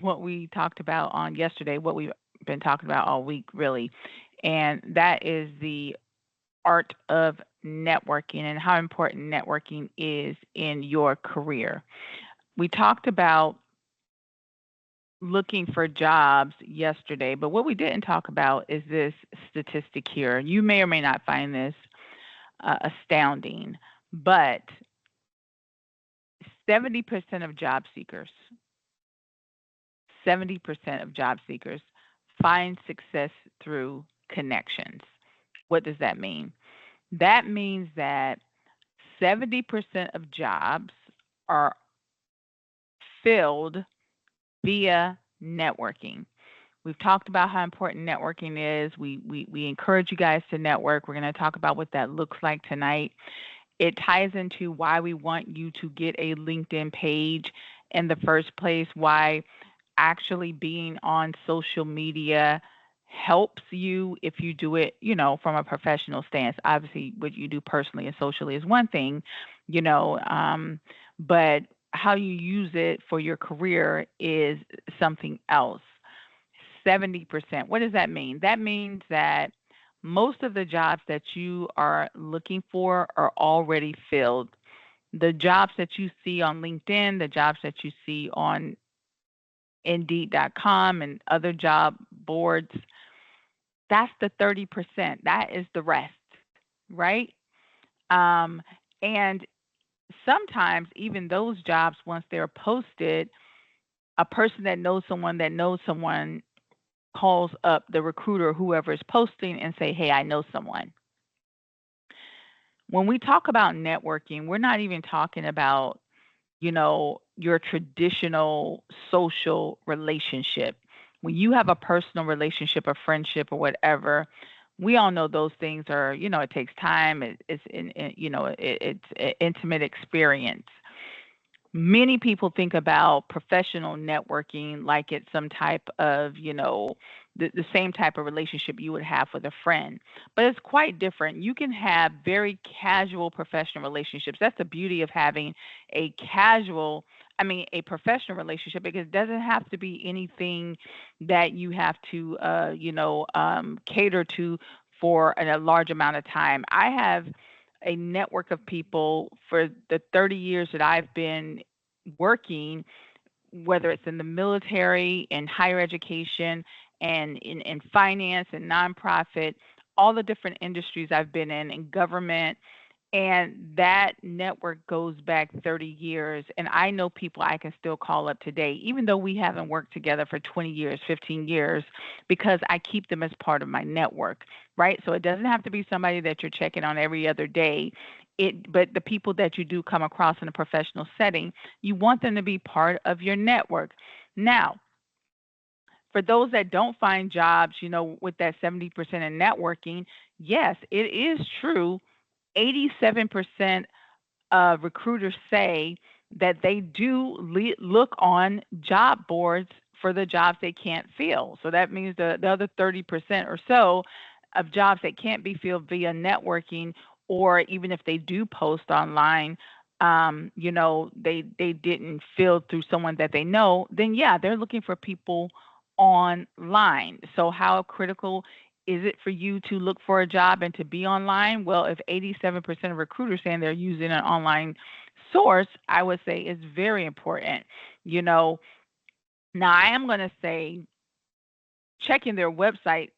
what we talked about on yesterday, what we've been talking about all week, really. And that is the art of networking and how important networking is in your career. We talked about looking for jobs yesterday, but what we didn't talk about is this statistic here. You may or may not find this astounding, but 70% of job seekers, 70% of job seekers find success through connections. What does that mean? That means that 70% of jobs are filled via networking. We've talked about how important networking is. We encourage you guys to network. We're going to talk about what that looks like tonight. It ties into why we want you to get a LinkedIn page in the first place, why actually being on social media helps you if you do it, from a professional stance. Obviously, what you do personally and socially is one thing, you know, but how you use it for your career is something else. 70%. What does that mean? That means that most of the jobs that you are looking for are already filled. The jobs that you see on LinkedIn, the jobs that you see on Indeed.com and other job boards, that's the 30%. That is the rest, right? Um, and sometimes even those jobs, once they're posted, a person that knows someone calls up the recruiter, whoever is posting, and say, "Hey, I know someone." When we talk about networking, we're not even talking about, your traditional social relationship. When you have a personal relationship, a friendship, or whatever, we all know those things are, it takes time. It's an intimate experience. Many people think about professional networking like it's some type of, the same type of relationship you would have with a friend. But it's quite different. You can have very casual professional relationships. That's the beauty of having a professional relationship, because it doesn't have to be anything that you have to, cater to for a large amount of time. I have a network of people for the 30 years that I've been working, whether it's in the military, in higher education, and in finance and nonprofit, all the different industries I've been in government. And that network goes back 30 years. And I know people I can still call up today, even though we haven't worked together for 20 years, 15 years, because I keep them as part of my network, right? So it doesn't have to be somebody that you're checking on every other day. But the people that you do come across in a professional setting, you want them to be part of your network. Now, for those that don't find jobs, with that 70% in networking, yes, it is true. 87% of recruiters say that they do look on job boards for the jobs they can't fill. So that means the other 30% or so of jobs that can't be filled via networking, or even if they do post online, they didn't fill through someone that they know, then yeah, they're looking for people online. So how critical is it for you to look for a job and to be online? Well, if 87% of recruiters saying they're using an online source, I would say it's very important. You know, Now I am going to say checking their website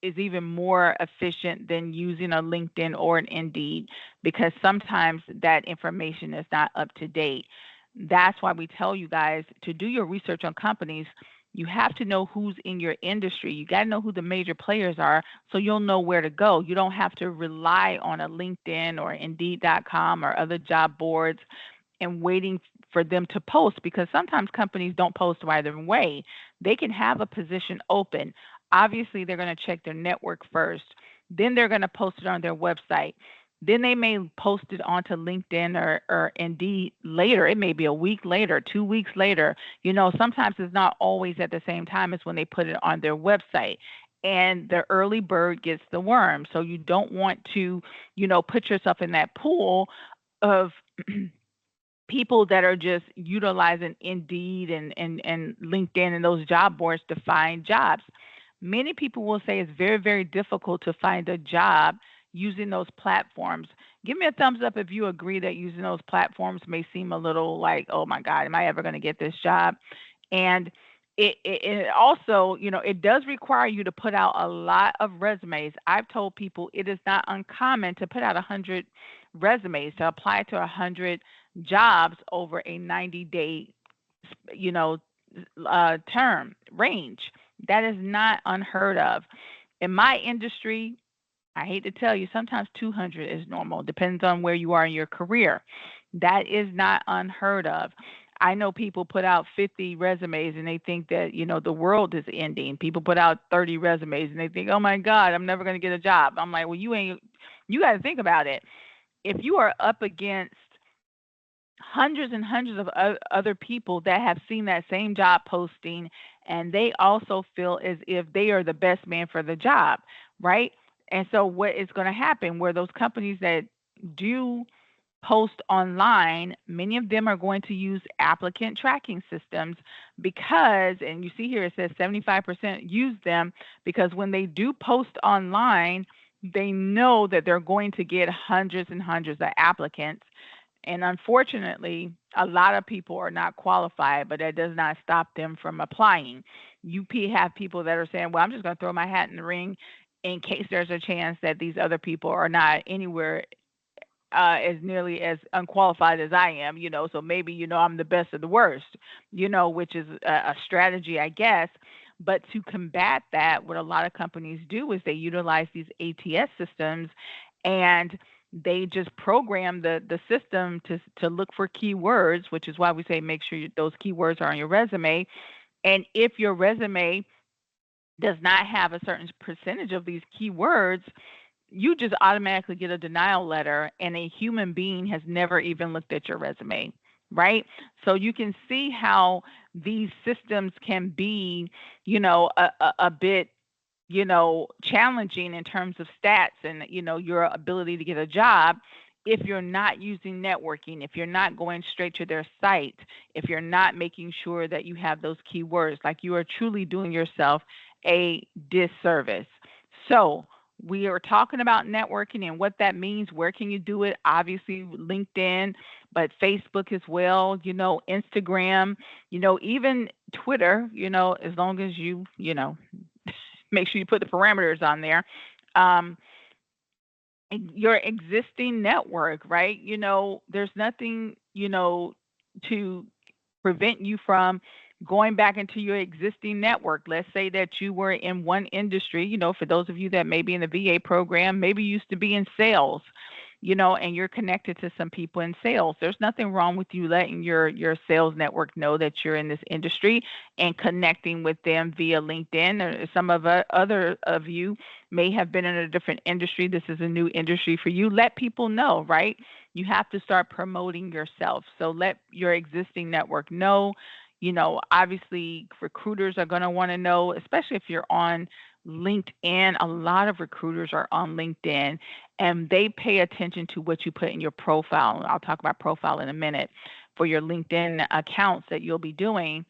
is even more efficient than using a LinkedIn or an Indeed, because sometimes that information is not up to date. That's why we tell you guys to do your research on companies. You have to know who's in your industry. You got to know who the major players are so you'll know where to go. You don't have to rely on a LinkedIn or Indeed.com or other job boards and waiting for them to post, because sometimes companies don't post right away. They can have a position open. Obviously, they're going to check their network first. Then they're going to post it on their website. Then they may post it onto LinkedIn or Indeed later. It may be a week later, 2 weeks later. Sometimes it's not always at the same time as when they put it on their website. And the early bird gets the worm. So you don't want to, put yourself in that pool of people that are just utilizing Indeed and LinkedIn and those job boards to find jobs. Many people will say it's very, very difficult to find a job using those platforms. Give me a thumbs up if you agree that using those platforms may seem a little like, oh my God, am I ever going to get this job? And it also, it does require you to put out a lot of resumes. I've told people it is not uncommon to put out 100 resumes, to apply to 100 jobs over a 90-day, you know, term range. That is not unheard of. In my industry, I hate to tell you, sometimes 200 is normal. Depends on where you are in your career. That is not unheard of. I know people put out 50 resumes and they think that, the world is ending. People put out 30 resumes and they think, oh my God, I'm never going to get a job. I'm like, well, you got to think about it. If you are up against hundreds and hundreds of other people that have seen that same job posting and they also feel as if they are the best man for the job, right? And so what is going to happen where those companies that do post online, many of them are going to use applicant tracking systems because, and you see here it says 75% use them because when they do post online, they know that they're going to get hundreds and hundreds of applicants. And unfortunately, a lot of people are not qualified, but that does not stop them from applying. Have people that are saying, well, I'm just going to throw my hat in the ring in case there's a chance that these other people are not anywhere as nearly as unqualified as I am, so maybe, I'm the best of the worst, which is a strategy, I guess. But to combat that, what a lot of companies do is they utilize these ATS systems and they just program the system to look for keywords, which is why we say make sure those keywords are on your resume. And if your resume does not have a certain percentage of these keywords, you just automatically get a denial letter, and a human being has never even looked at your resume, right? So you can see how these systems can be, a bit, challenging in terms of stats and, your ability to get a job if you're not using networking, if you're not going straight to their site, if you're not making sure that you have those keywords, like you are truly doing yourself a disservice. So, we are talking about networking and what that means. Where can you do it? Obviously, LinkedIn, but Facebook as well, Instagram, even Twitter, as long as make sure you put the parameters on there. Um, your existing network, right? There's nothing, to prevent you from going back into your existing network. Let's say that you were in one industry, for those of you that may be in the VA program, maybe you used to be in sales, and you're connected to some people in sales. There's nothing wrong with you letting your sales network know that you're in this industry and connecting with them via LinkedIn. Or some of other of you may have been in a different industry. This is a new industry for you. Let people know, right? You have to start promoting yourself. So let your existing network know. Obviously, recruiters are going to want to know, especially if you're on LinkedIn. A lot of recruiters are on LinkedIn and they pay attention to what you put in your profile. I'll talk about profile in a minute for your LinkedIn accounts that you'll be doing.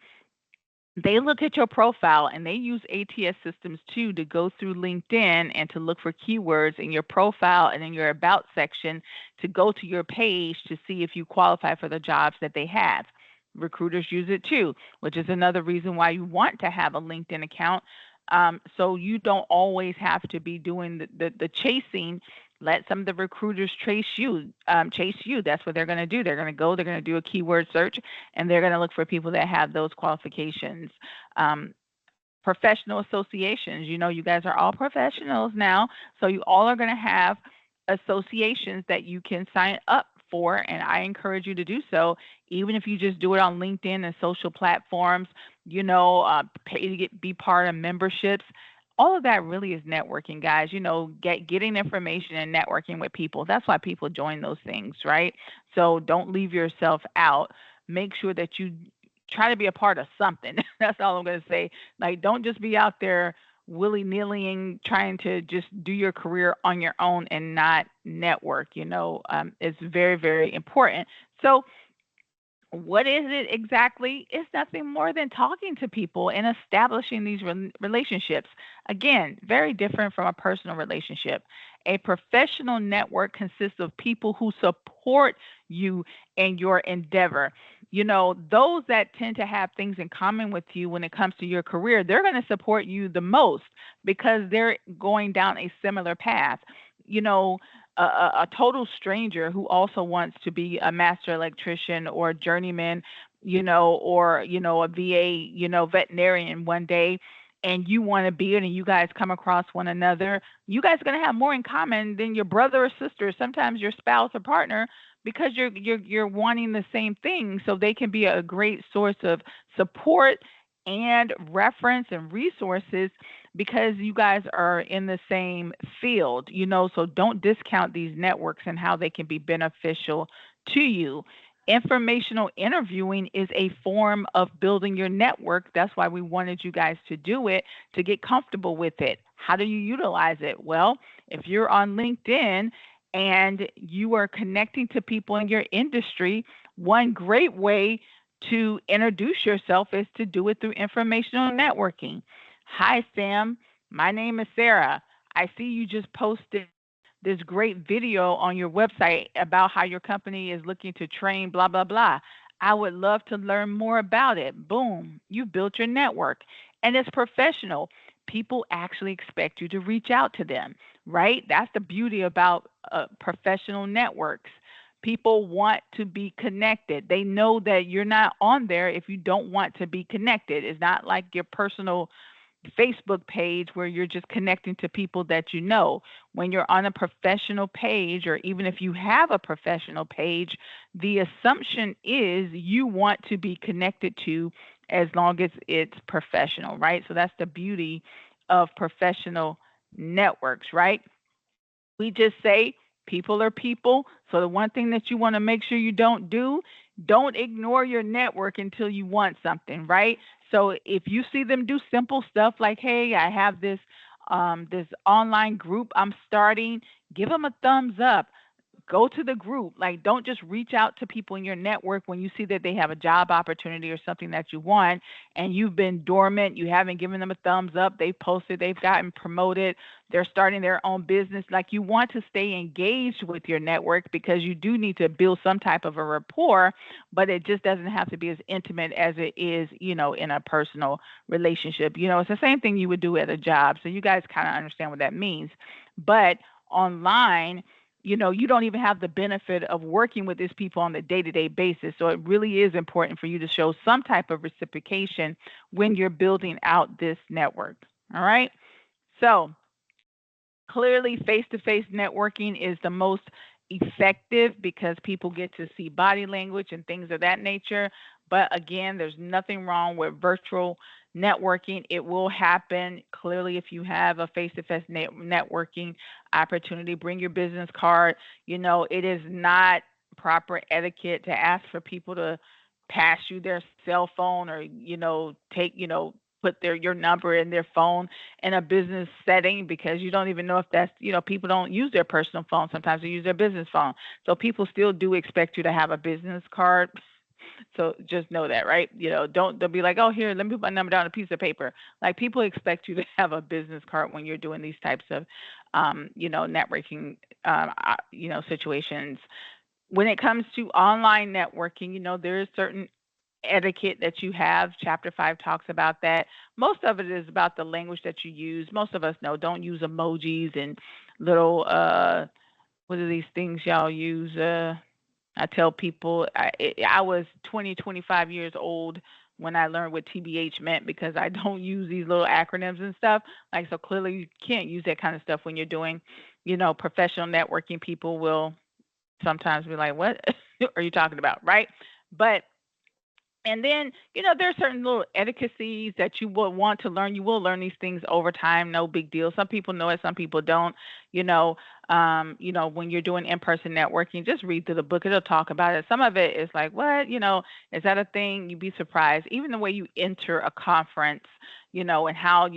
They look at your profile and they use ATS systems too to go through LinkedIn and to look for keywords in your profile and in your about section to go to your page to see if you qualify for the jobs that they have. Recruiters use it too, which is another reason why you want to have a LinkedIn account. So you don't always have to be doing the chasing. Let some of the recruiters chase you. That's what they're going to do. They're going to go. They're going to do a keyword search, and they're going to look for people that have those qualifications. Professional associations. You guys are all professionals now, so you all are going to have associations that you can sign up for, and I encourage you to do so, even if you just do it on LinkedIn and social platforms, pay to be part of memberships. All of that really is networking, guys. Getting information and networking with people. That's why people join those things, right? So don't leave yourself out. Make sure that you try to be a part of something. That's all I'm going to say. Like, don't just be out there willy-nilly trying to just do your career on your own and not network. It's very, very important. So What is it exactly? It's nothing more than talking to people and establishing these relationships. Again, very different from a personal relationship. A professional network consists of people who support you in your endeavor. Those that tend to have things in common with you when it comes to your career, they're going to support you the most because they're going down a similar path. You know, a total stranger who also wants to be a master electrician or a journeyman, or a VA, veterinarian one day, and you want to be it, and you guys come across one another, you guys are going to have more in common than your brother or sister, sometimes your spouse or partner, because you're wanting the same thing. So they can be a great source of support and reference and resources because you guys are in the same field, so don't discount these networks and how they can be beneficial to you. Informational interviewing is a form of building your network. That's why we wanted you guys to do it, to get comfortable with it. How do you utilize it? Well, if you're on LinkedIn and you are connecting to people in your industry, one great way to introduce yourself is to do it through informational networking. Hi, Sam. My name is Sarah. I see you just posted this great video on your website about how your company is looking to train, blah, blah, blah. I would love to learn more about it. Boom, you built your network. And it's professional. People actually expect you to reach out to them, right? That's the beauty about professional networks. People want to be connected. They know that you're not on there if you don't want to be connected. It's not like your personal Facebook page where you're just connecting to people that you know. When you're on a professional page, or even if you have a professional page, the assumption is you want to be connected to as long as it's professional, right? So that's the beauty of professional networks, right? We just say people are people. So the one thing that you want to make sure you don't do, don't ignore your network until you want something, right? So if you see them do simple stuff like, hey, I have this online group I'm starting, give them a thumbs up. Go to the group. Like, don't just reach out to people in your network when you see that they have a job opportunity or something that you want and you've been dormant, you haven't given them a thumbs up, they've posted, they've gotten promoted, they're starting their own business. Like, you want to stay engaged with your network because you do need to build some type of a rapport, but it just doesn't have to be as intimate as it is, in a personal relationship. It's the same thing you would do at a job. So you guys kind of understand what that means. But online, you don't even have the benefit of working with these people on a day-to-day basis. So it really is important for you to show some type of reciprocation when you're building out this network. All right. So clearly, face-to-face networking is the most effective because people get to see body language and things of that nature. But again, there's nothing wrong with virtual networking. It will happen clearly if you have a face-to-face networking opportunity. Bring your business card. It is not proper etiquette to ask for people to pass you their cell phone, or take put your number in their phone in a business setting, because you don't even know if that's, people don't use their personal phone. Sometimes they use their business phone. So people still do expect you to have a business card. So just know that, right? Don't be like, oh, here, let me put my number down on a piece of paper. Like, people expect you to have a business card when you're doing these types of, networking, situations. When it comes to online networking, there is certain etiquette that you have. Chapter 5 talks about that. Most of it is about the language that you use. Most of us know don't use emojis and little what are these things y'all use? I tell people I was 20, 25 years old when I learned what TBH meant, because I don't use these little acronyms and stuff. Like, so clearly you can't use that kind of stuff when you're doing, professional networking. People will sometimes be like, what are you talking about? Right. But and then, there are certain little etiquettes that you will want to learn. You will learn these things over time. No big deal. Some people know it, some people don't. You know, when you're doing in-person networking, just read through the book. It'll talk about it. Some of it is like, what? Is that a thing? You'd be surprised. Even the way you enter a conference, and how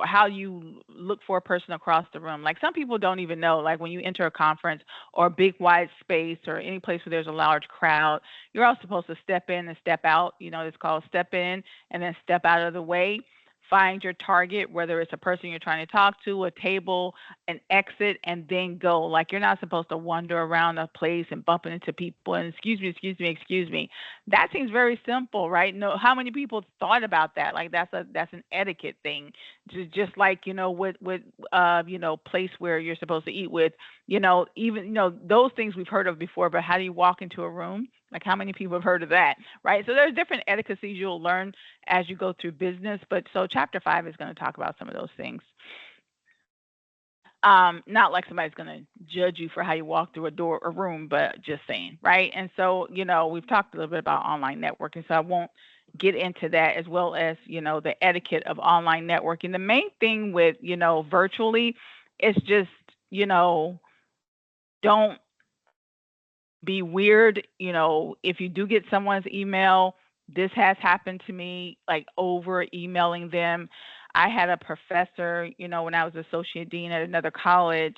how you look for a person across the room. Like some people don't even know, like when you enter a conference or a big wide space or any place where there's a large crowd, you're all supposed to step in and step out. It's called step in and then step out of the way. Find your target, whether it's a person you're trying to talk to, a table, an exit, and then go. Like you're not supposed to wander around a place and bumping into people and excuse me, excuse me, excuse me. That seems very simple, right? No, how many people thought about that? Like that's an etiquette thing. Just like with place where you're supposed to eat with, even those things we've heard of before. But how do you walk into a room? Like how many people have heard of that, right? So there's different etiquettes you'll learn as you go through business. But so chapter 5 is going to talk about some of those things. Not like somebody's going to judge you for how you walk through a door or room, but just saying, right? And so, we've talked a little bit about online networking, so I won't get into that, as well as, the etiquette of online networking. The main thing with, virtually is just, don't be weird. If you do get someone's email, this has happened to me, like over emailing them. I had a professor, when I was associate dean at another college,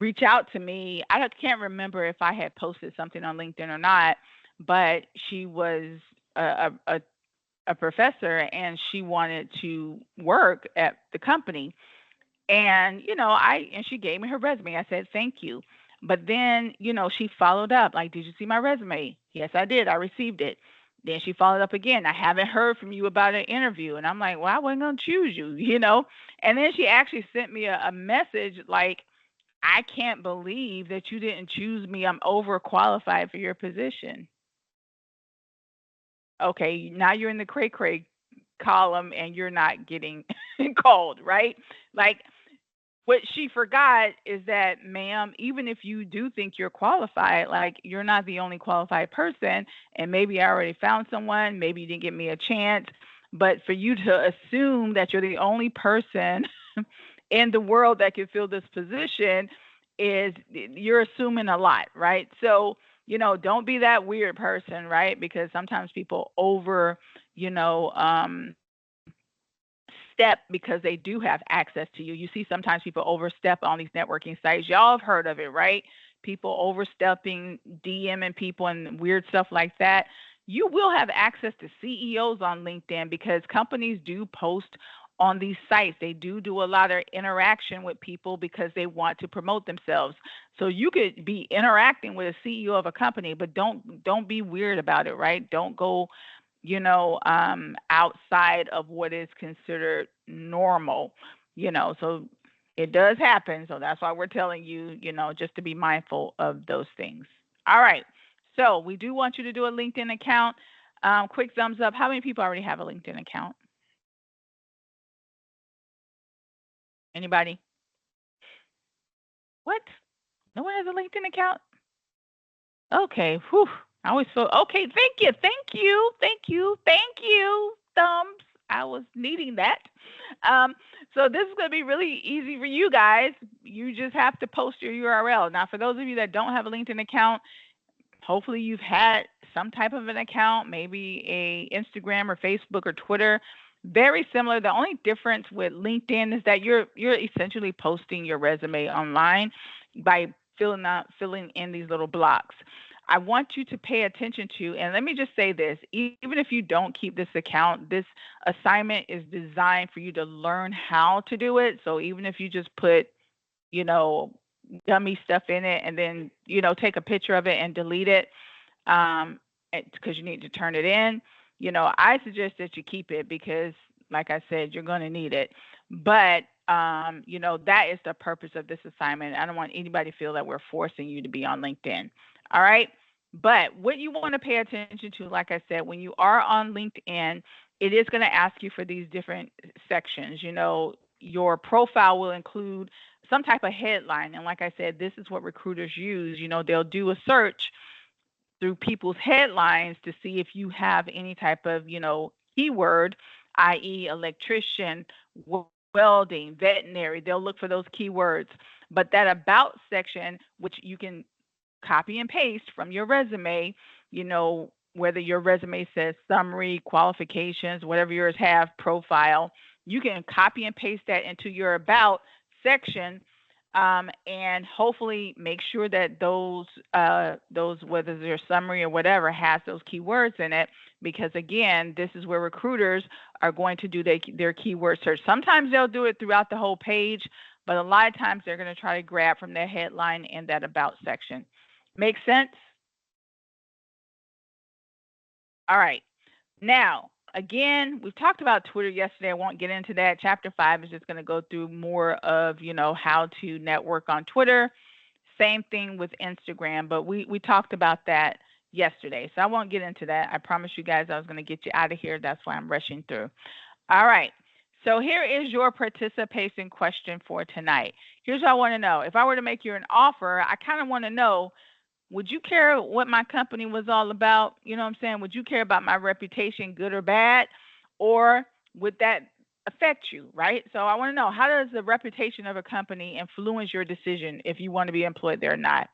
reach out to me. I can't remember if I had posted something on LinkedIn or not, but she was a professor and she wanted to work at the company. And, she gave me her resume. I said, thank you. But then, she followed up, like, did you see my resume? Yes, I did. I received it. Then she followed up again. I haven't heard from you about an interview. And I'm like, well, I wasn't going to choose you, And then she actually sent me a message like, I can't believe that you didn't choose me. I'm overqualified for your position. Okay, now you're in the cray cray column and you're not getting called, right? Like, what she forgot is that, ma'am, even if you do think you're qualified, like you're not the only qualified person, and maybe I already found someone, maybe you didn't give me a chance, but for you to assume that you're the only person in the world that can fill this position is you're assuming a lot, right? So, don't be that weird person, right? Because sometimes people over, you know, step because they do have access to you. You see sometimes people overstep on these networking sites. Y'all have heard of it, right? People overstepping, DMing people and weird stuff like that. You will have access to CEOs on LinkedIn because companies do post on these sites. They do a lot of interaction with people because they want to promote themselves. So you could be interacting with a CEO of a company, but don't be weird about it, right? Don't go outside of what is considered normal, so it does happen. So that's why we're telling you, just to be mindful of those things. All right. So we do want you to do a LinkedIn account. Quick thumbs up. How many people already have a LinkedIn account? Anybody? What? No one has a LinkedIn account? Okay. Whew. I always feel okay. Thank you. Thank you. Thank you. Thank you. Thumbs. I was needing that. Um, so this is going to be really easy for you guys. You just have to post your URL. Now, for those of you that don't have a LinkedIn account, hopefully you've had some type of an account, maybe a Instagram or Facebook or Twitter. Very similar. The only difference with LinkedIn is that you're essentially posting your resume online by filling in these little blocks. I want you to pay attention to, and let me just say this, even if you don't keep this account, this assignment is designed for you to learn how to do it. So even if you just put, you know, dummy stuff in it and then, take a picture of it and delete it, because you need to turn it in, I suggest that you keep it because, like I said, you're going to need it. But, that is the purpose of this assignment. I don't want anybody to feel that we're forcing you to be on LinkedIn. All right. But what you want to pay attention to, like I said, when you are on LinkedIn, it is going to ask you for these different sections. Your profile will include some type of headline. And like I said, this is what recruiters use. They'll do a search through people's headlines to see if you have any type of, keyword, i.e., electrician, welding, veterinary. They'll look for those keywords. But that about section, which you can copy and paste from your resume, whether your resume says summary, qualifications, whatever yours have, profile, you can copy and paste that into your about section, and hopefully make sure that those whether they're summary or whatever has those keywords in it, because again, this is where recruiters are going to do their keyword search. Sometimes they'll do it throughout the whole page, but a lot of times they're going to try to grab from their headline and that about section. Make sense? All right. Now, again, we've talked about Twitter yesterday. I won't get into that. Chapter 5 is just going to go through more of, how to network on Twitter. Same thing with Instagram, but we talked about that yesterday. So I won't get into that. I promised you guys I was going to get you out of here. That's why I'm rushing through. All right. So here is your participation question for tonight. Here's what I want to know. If I were to make you an offer, I kind of want to know, would you care what my company was all about? You know what I'm saying? Would you care about my reputation, good or bad? Or would that affect you, right? So I want to know, how does the reputation of a company influence your decision if you want to be employed there or not?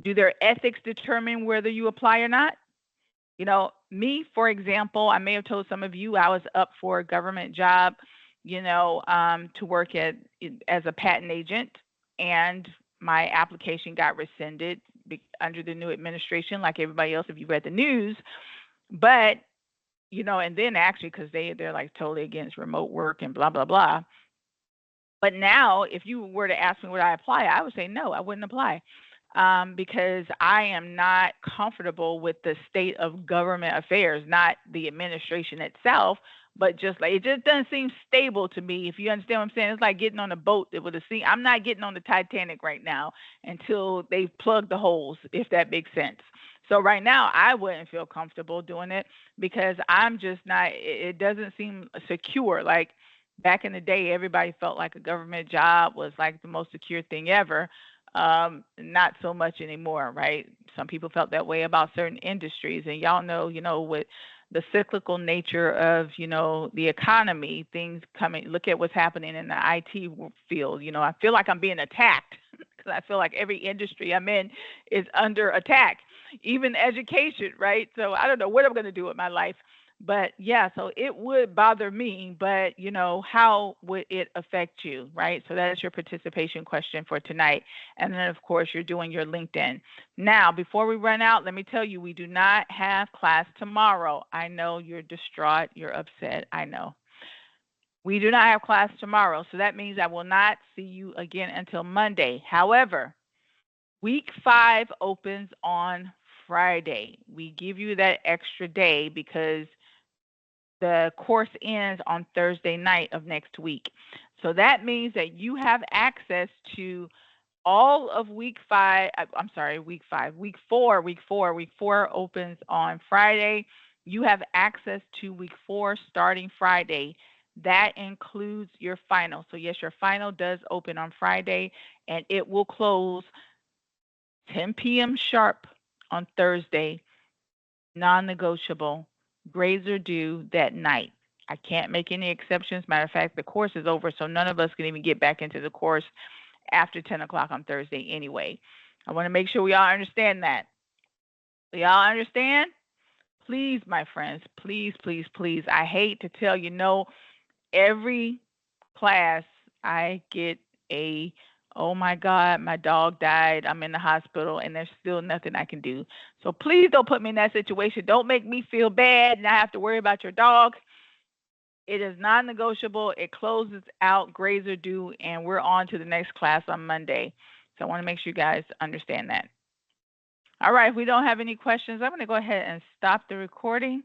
Do their ethics determine whether you apply or not? Me, for example, I may have told some of you I was up for a government job, to work as a patent agent, and my application got rescinded under the new administration, like everybody else, if you read the news. But, and then actually, because they're like totally against remote work and blah, blah, blah. But now, if you were to ask me would I apply, I would say no, I wouldn't apply. Because I am not comfortable with the state of government affairs, not the administration itself, but just like it just doesn't seem stable to me. If you understand what I'm saying, it's like getting on a boat with a sea. I'm not getting on the Titanic right now until they plug the holes, if that makes sense. So right now, I wouldn't feel comfortable doing it because I'm just not. It doesn't seem secure. Like back in the day, everybody felt like a government job was like the most secure thing ever. Not so much anymore, right? Some people felt that way about certain industries, and y'all know, with the cyclical nature of, the economy, things coming. Look at what's happening in the IT field. I feel like I'm being attacked because I feel like every industry I'm in is under attack, even education, right? So I don't know what I'm going to do with my life. But yeah, so it would bother me, but how would it affect you, right? So that is your participation question for tonight. And then, of course, you're doing your LinkedIn. Now, before we run out, let me tell you, we do not have class tomorrow. I know you're distraught, you're upset, I know. We do not have class tomorrow, so that means I will not see you again until Monday. However, week 5 opens on Friday. We give you that extra day because the course ends on Thursday night of next week. So that means that you have access to all of week 5. I'm sorry, week 5, week 4, week 4. Week 4 opens on Friday. You have access to week 4 starting Friday. That includes your final. So yes, your final does open on Friday, and it will close 10 p.m. sharp on Thursday, non-negotiable. Grades are due that night. I can't make any exceptions. Matter of fact, the course is over, so none of us can even get back into the course after 10 o'clock on Thursday anyway. I want to make sure we all understand that. We all understand? Please, my friends, please, please, please. I hate to tell you no. Every class I get oh my God, my dog died. I'm in the hospital and there's still nothing I can do. So please don't put me in that situation. Don't make me feel bad and I have to worry about your dog. It is non-negotiable. It closes out. Grades are due, and we're on to the next class on Monday. So I want to make sure you guys understand that. All right, if we don't have any questions, I'm going to go ahead and stop the recording.